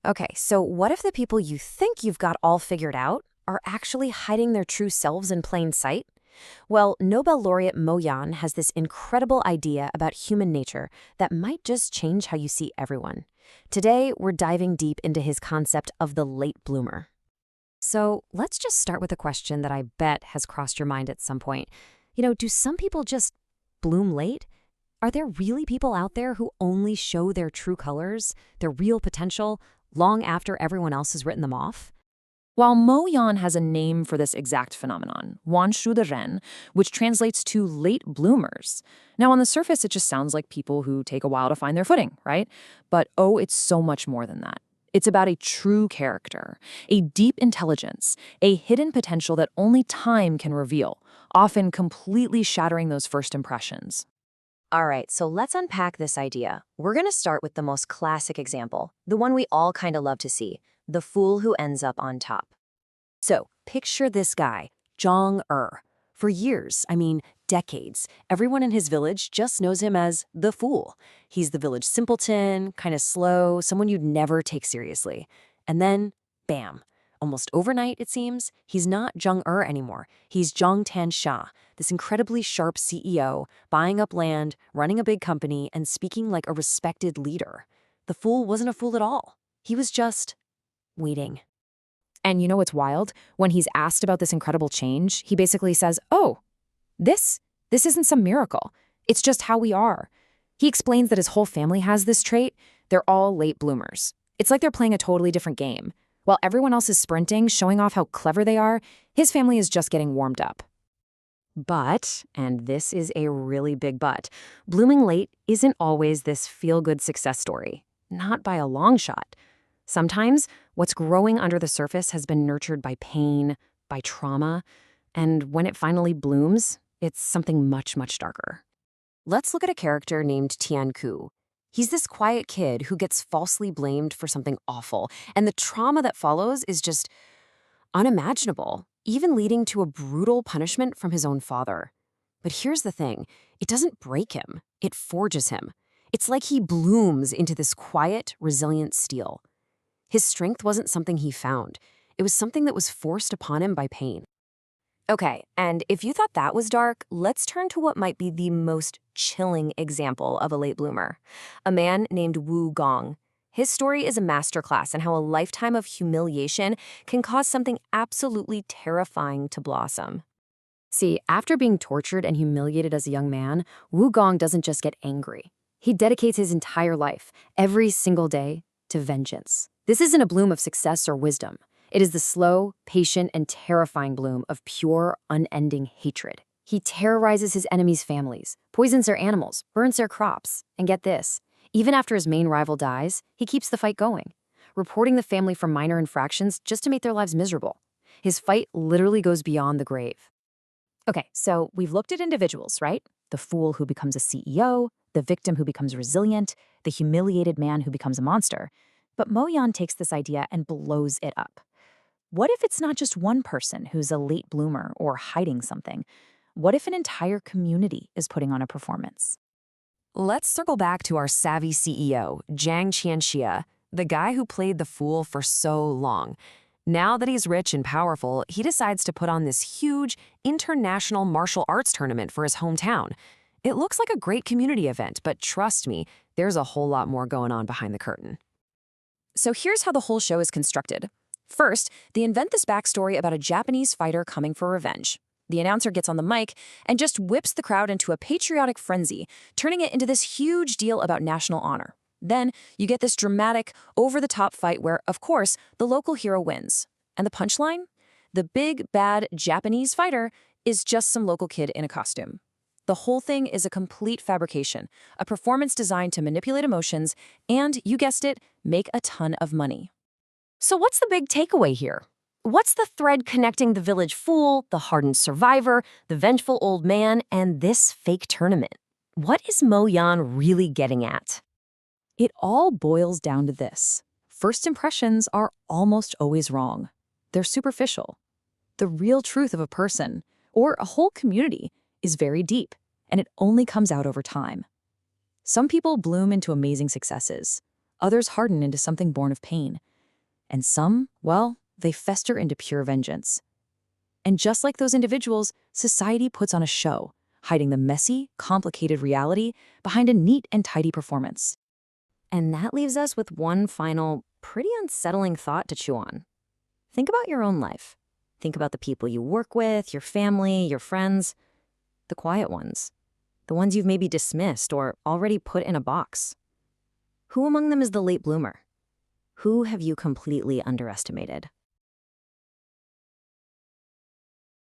Okay, so what if the people you think you've got all figured out are actually hiding their true selves in plain sight? Well, Nobel laureate Mo Yan has this incredible idea about human nature that might just change how you see everyone. Today, we're diving deep into his concept of the late bloomer. So let's just start with a question that I bet has crossed your mind at some point. Do some people just bloom late? Are there really people out there who only show their true colors, their real potential, long after everyone else has written them off? While Mo Yan has a name for this exact phenomenon,晚熟的人, which translates to late bloomers. Now, on the surface, it just sounds like people who take a while to find their footing, right? But it's so much more than that. It's about a true character, a deep intelligence, a hidden potential that only time can reveal, often completely shattering those first impressions. All right, so let's unpack this idea. We're going to start with the most classic example, the one we all kind of love to see, the fool who ends up on top. So picture this guy, Jiang. For years, decades, everyone in his village just knows him as the fool. He's the village simpleton, kind of slow, someone you'd never take seriously. And then, bam. Almost overnight, it seems, he's not Jiang anymore. He's Jiang Tiansha, this incredibly sharp CEO, buying up land, running a big company, and speaking like a respected leader. The fool wasn't a fool at all. He was just waiting. And you know what's wild? When he's asked about this incredible change, he basically says, this isn't some miracle. It's just how we are. He explains that his whole family has this trait. They're all late bloomers. It's like they're playing a totally different game. While everyone else is sprinting, showing off how clever they are, his family is just getting warmed up. But, and this is a really big but, blooming late isn't always this feel-good success story. Not by a long shot. Sometimes, what's growing under the surface has been nurtured by pain, by trauma, and when it finally blooms, it's something much, much darker. Let's look at a character named Tian Kui. He's this quiet kid who gets falsely blamed for something awful, and the trauma that follows is just unimaginable, even leading to a brutal punishment from his own father. But here's the thing, it doesn't break him, it forges him. It's like he blooms into this quiet, resilient steel. His strength wasn't something he found. It was something that was forced upon him by pain. Okay, and if you thought that was dark, let's turn to what might be the most chilling example of a late bloomer. A man named Wu Gong. His story is a masterclass in how a lifetime of humiliation can cause something absolutely terrifying to blossom. See, after being tortured and humiliated as a young man, Wu Gong doesn't just get angry. He dedicates his entire life, every single day, to vengeance. This isn't a bloom of success or wisdom. It is the slow, patient, and terrifying bloom of pure, unending hatred. He terrorizes his enemies' families, poisons their animals, burns their crops, and get this, even after his main rival dies, he keeps the fight going, reporting the family for minor infractions just to make their lives miserable. His fight literally goes beyond the grave. Okay, so we've looked at individuals, right? The fool who becomes a CEO, the victim who becomes resilient, the humiliated man who becomes a monster. But Mo Yan takes this idea and blows it up. What if it's not just one person who's a late bloomer or hiding something? What if an entire community is putting on a performance? Let's circle back to our savvy CEO, Jiang Tiansha, the guy who played the fool for so long. Now that he's rich and powerful, he decides to put on this huge international martial arts tournament for his hometown. It looks like a great community event, but trust me, there's a whole lot more going on behind the curtain. So here's how the whole show is constructed. First, they invent this backstory about a Japanese fighter coming for revenge. The announcer gets on the mic and just whips the crowd into a patriotic frenzy, turning it into this huge deal about national honor. Then you get this dramatic, over-the-top fight where, of course, the local hero wins. And the punchline? The big, bad Japanese fighter is just some local kid in a costume. The whole thing is a complete fabrication, a performance designed to manipulate emotions and, you guessed it, make a ton of money. So what's the big takeaway here? What's the thread connecting the village fool, the hardened survivor, the vengeful old man, and this fake tournament? What is Mo Yan really getting at? It all boils down to this. First impressions are almost always wrong. They're superficial. The real truth of a person, or a whole community, is very deep, and it only comes out over time. Some people bloom into amazing successes. Others harden into something born of pain. And some, well, they fester into pure vengeance. And just like those individuals, society puts on a show, hiding the messy, complicated reality behind a neat and tidy performance. And that leaves us with one final, pretty unsettling thought to chew on. Think about your own life. Think about the people you work with, your family, your friends, the quiet ones, the ones you've maybe dismissed or already put in a box. Who among them is the late bloomer? Who have you completely underestimated?